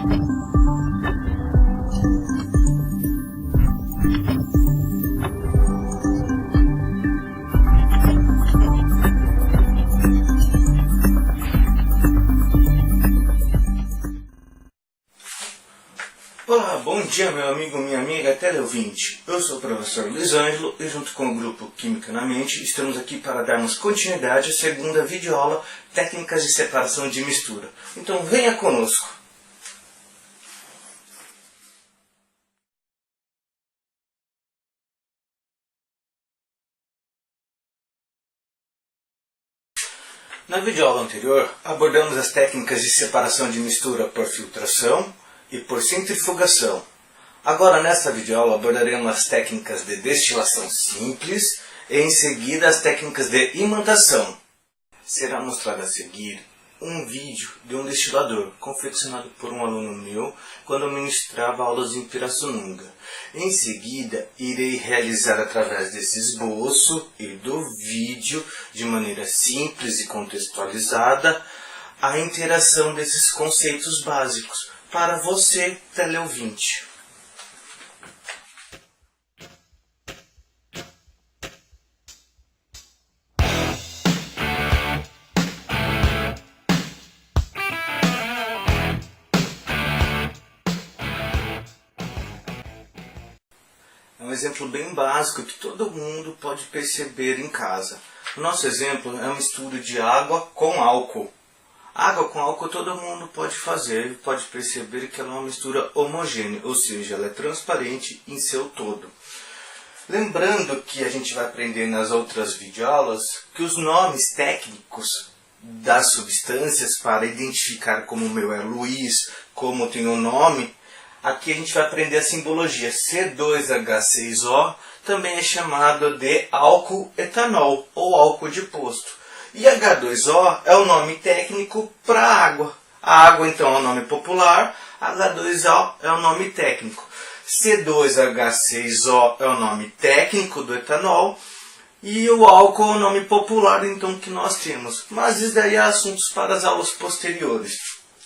Olá, bom dia meu amigo, minha amiga teleouvinte. Eu sou o professor Luiz Ângelo e junto com o grupo Química na Mente estamos aqui para darmos continuidade à segunda videoaula Técnicas de Separação de Mistura. Então venha conosco. Na videoaula anterior abordamos as técnicas de separação de mistura por filtração e por centrifugação. Agora nesta videoaula abordaremos as técnicas de destilação simples e em seguida as técnicas de imantação. Será mostrado a seguir um vídeo de um destilador confeccionado por um aluno meu quando eu ministrava aulas em Pirassununga. Em seguida irei realizar através desse esboço e do vídeo de maneira simples e contextualizada a interação desses conceitos básicos para você, teleouvinte. É um exemplo bem básico que todo mundo pode perceber em casa. O nosso exemplo é uma mistura de água com álcool. Água com álcool todo mundo pode fazer, pode perceber que ela é uma mistura homogênea, ou seja, ela é transparente em seu todo. Lembrando que a gente vai aprender nas outras videoaulas que os nomes técnicos das substâncias para identificar como o meu é Luiz, como tem o nome, aqui a gente vai aprender a simbologia. C2H6O também é chamado de álcool etanol ou álcool de posto. E H2O é o nome técnico para água. A água então é o nome popular, H2O é o nome técnico. C2H6O é o nome técnico do etanol e o álcool é o nome popular então que nós temos. Mas isso daí é assuntos para as aulas posteriores.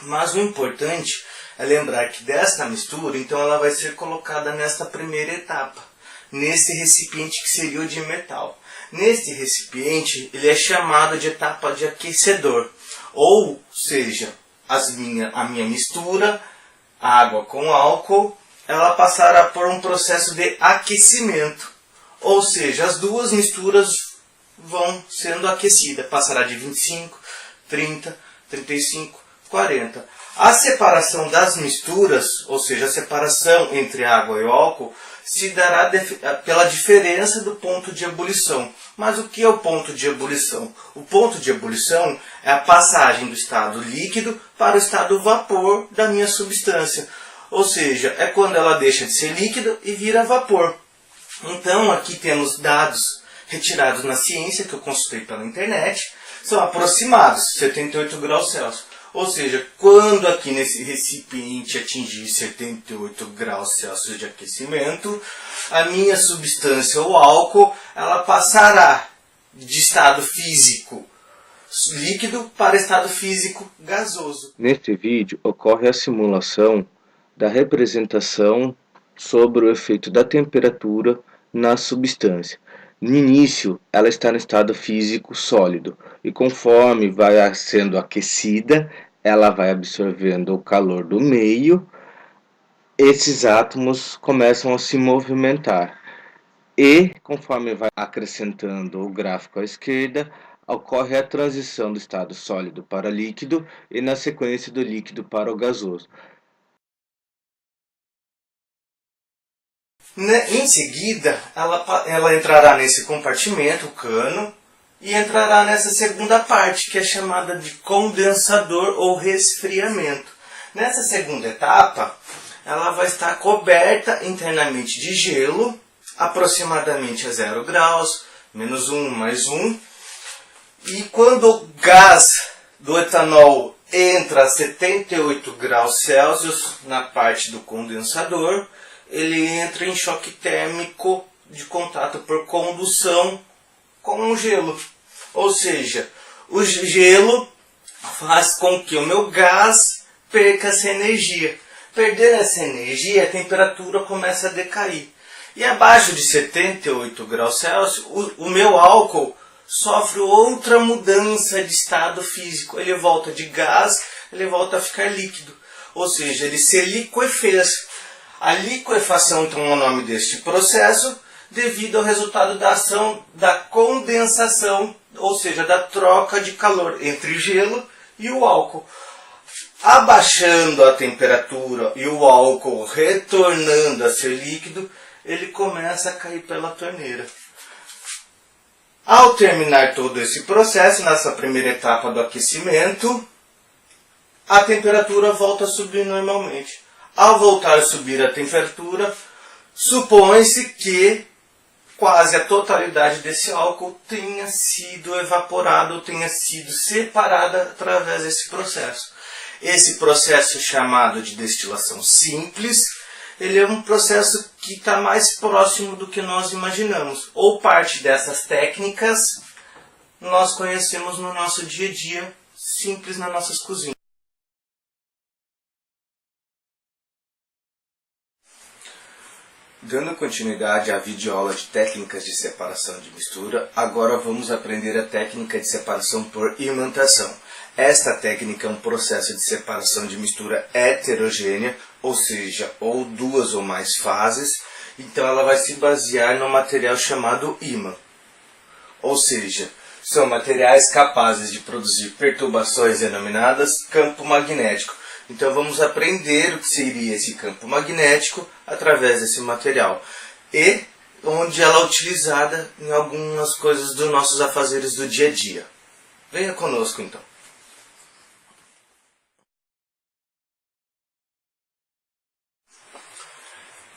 Mas o importante é lembrar que desta mistura, então ela vai ser colocada nesta primeira etapa, nesse recipiente que seria o de metal. Neste recipiente, ele é chamado de etapa de aquecedor, ou seja, a minha mistura, água com álcool, ela passará por um processo de aquecimento, ou seja, as duas misturas vão sendo aquecidas, passará de 25, 30, 35, 40. A separação das misturas, ou seja, a separação entre a água e o álcool, se dará pela diferença do ponto de ebulição. Mas o que é o ponto de ebulição? O ponto de ebulição é a passagem do estado líquido para o estado vapor da minha substância. Ou seja, é quando ela deixa de ser líquido e vira vapor. Então, aqui temos dados retirados na ciência, que eu consultei pela internet, são aproximados, 78 graus Celsius. Ou seja, quando aqui nesse recipiente atingir 78 graus Celsius de aquecimento, a minha substância, o álcool, ela passará de estado físico líquido para estado físico gasoso. Neste vídeo ocorre a simulação da representação sobre o efeito da temperatura na substância. No início, ela está no estado físico sólido e conforme vai sendo aquecida, ela vai absorvendo o calor do meio, esses átomos começam a se movimentar. E, conforme vai acrescentando o gráfico à esquerda, ocorre a transição do estado sólido para líquido e, na sequência, do líquido para o gasoso. Em seguida, ela entrará nesse compartimento, o cano, e entrará nessa segunda parte, que é chamada de condensador ou resfriamento. Nessa segunda etapa, ela vai estar coberta internamente de gelo, aproximadamente a 0 graus, menos 1, mais 1. E quando o gás do etanol entra a 78 graus Celsius na parte do condensador, ele entra em choque térmico de contato por condução com o gelo. Ou seja, o gelo faz com que o meu gás perca essa energia. Perder essa energia, a temperatura começa a decair. E abaixo de 78 graus Celsius, o meu álcool sofre outra mudança de estado físico. Ele volta de gás, ele volta a ficar líquido. Ou seja, ele se liquefez. A liquefação, então, é o nome deste processo, devido ao resultado da ação da condensação, ou seja, da troca de calor entre gelo e o álcool. Abaixando a temperatura e o álcool retornando a ser líquido, ele começa a cair pela torneira. Ao terminar todo esse processo, nessa primeira etapa do aquecimento, a temperatura volta a subir normalmente. Ao voltar a subir a temperatura, supõe-se que quase a totalidade desse álcool tenha sido evaporado ou tenha sido separada através desse processo. Esse processo chamado de destilação simples, ele é um processo que está mais próximo do que nós imaginamos. Ou parte dessas técnicas nós conhecemos no nosso dia a dia, simples nas nossas cozinhas. Dando continuidade à videoaula de técnicas de separação de mistura, agora vamos aprender a técnica de separação por imantação. Esta técnica é um processo de separação de mistura heterogênea, ou seja, ou duas ou mais fases, então ela vai se basear no material chamado ímã. Ou seja, são materiais capazes de produzir perturbações denominadas campo magnético. Então vamos aprender o que seria esse campo magnético através desse material. E onde ela é utilizada em algumas coisas dos nossos afazeres do dia a dia. Venha conosco então.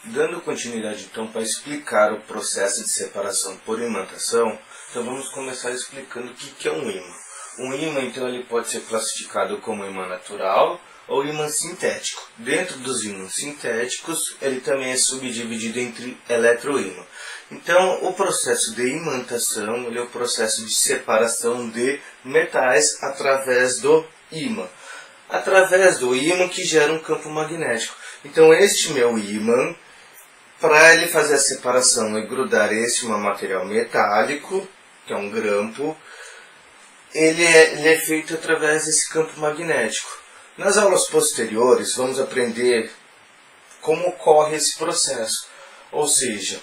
Dando continuidade então para explicar o processo de separação por imantação, então vamos começar explicando o que é um ímã. Um ímã então ele pode ser classificado como ímã natural ou ímã sintético. Dentro dos ímãs sintéticos, ele também é subdividido entre eletroímã. Então, o processo de imantação ele é o processo de separação de metais através do ímã. Através do ímã que gera um campo magnético. Então, este meu ímã, para ele fazer a separação e grudar esse um material metálico, que é um grampo, ele é feito através desse campo magnético. Nas aulas posteriores, vamos aprender como ocorre esse processo. Ou seja,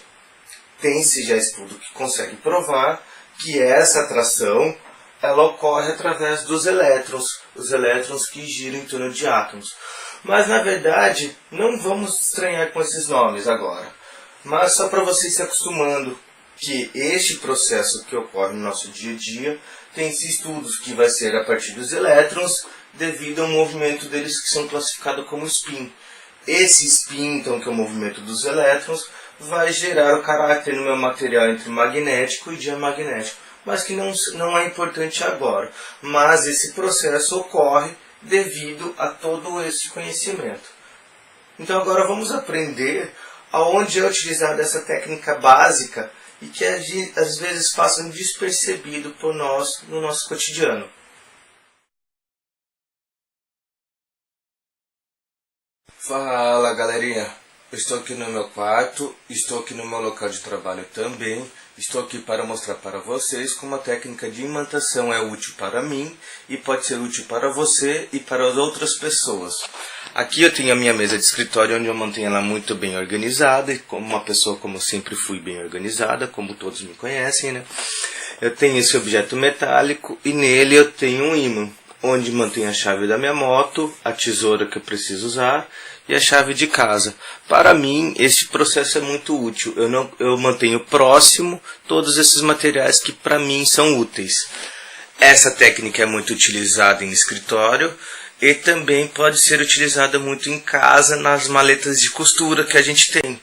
tem-se já estudo que consegue provar que essa atração ela ocorre através dos elétrons, os elétrons que giram em torno de átomos. Mas, na verdade, não vamos estranhar com esses nomes agora. Mas só para vocês se acostumando que este processo que ocorre no nosso dia a dia, tem-se estudos que vai ser a partir dos elétrons, devido ao movimento deles que são classificados como spin. Esse spin, então, que é o movimento dos elétrons, vai gerar o caráter no meu material entre magnético e diamagnético, mas que não é importante agora. Mas esse processo ocorre devido a todo esse conhecimento. Então agora vamos aprender aonde é utilizada essa técnica básica e que às vezes passa despercebido por nós no nosso cotidiano. Fala galerinha, eu estou aqui no meu quarto, estou aqui no meu local de trabalho também, estou aqui para mostrar para vocês como a técnica de imantação é útil para mim e pode ser útil para você e para as outras pessoas. Aqui eu tenho a minha mesa de escritório onde eu mantenho ela muito bem organizada e como uma pessoa como eu sempre fui bem organizada, como todos me conhecem, né? Eu tenho esse objeto metálico e nele eu tenho um ímã, onde mantenho a chave da minha moto, a tesoura que eu preciso usar e a chave de casa. Para mim, esse processo é muito útil. Eu mantenho próximo todos esses materiais que para mim são úteis. Essa técnica é muito utilizada em escritório e também pode ser utilizada muito em casa nas maletas de costura que a gente tem.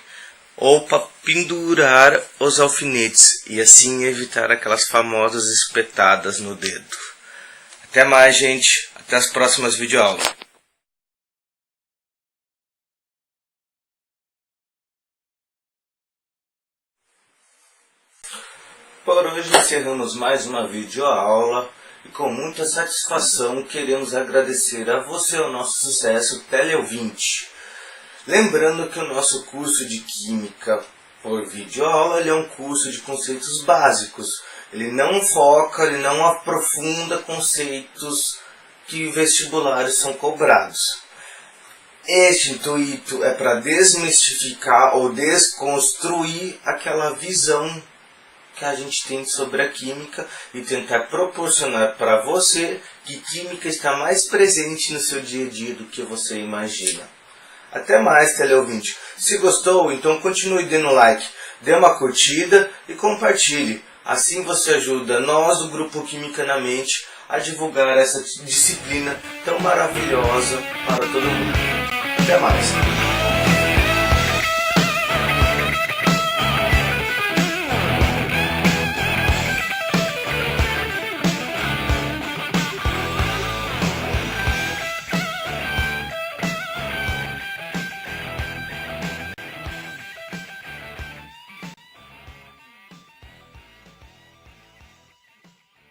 Ou para pendurar os alfinetes e assim evitar aquelas famosas espetadas no dedo. Até mais, gente. Até as próximas videoaulas. Por hoje encerramos mais uma videoaula e com muita satisfação queremos agradecer a você o nosso sucesso teleouvinte. Lembrando que o nosso curso de Química por videoaula ele é um curso de conceitos básicos. Ele não foca, ele não aprofunda conceitos que vestibulares são cobrados. Este intuito é para desmistificar ou desconstruir aquela visão que a gente tem sobre a química e tentar proporcionar para você que química está mais presente no seu dia a dia do que você imagina. Até mais, teleouvinte. Se gostou, então continue dando like, dê uma curtida e compartilhe. Assim você ajuda nós do Grupo Química na Mente a divulgar essa disciplina tão maravilhosa para todo mundo. Até mais.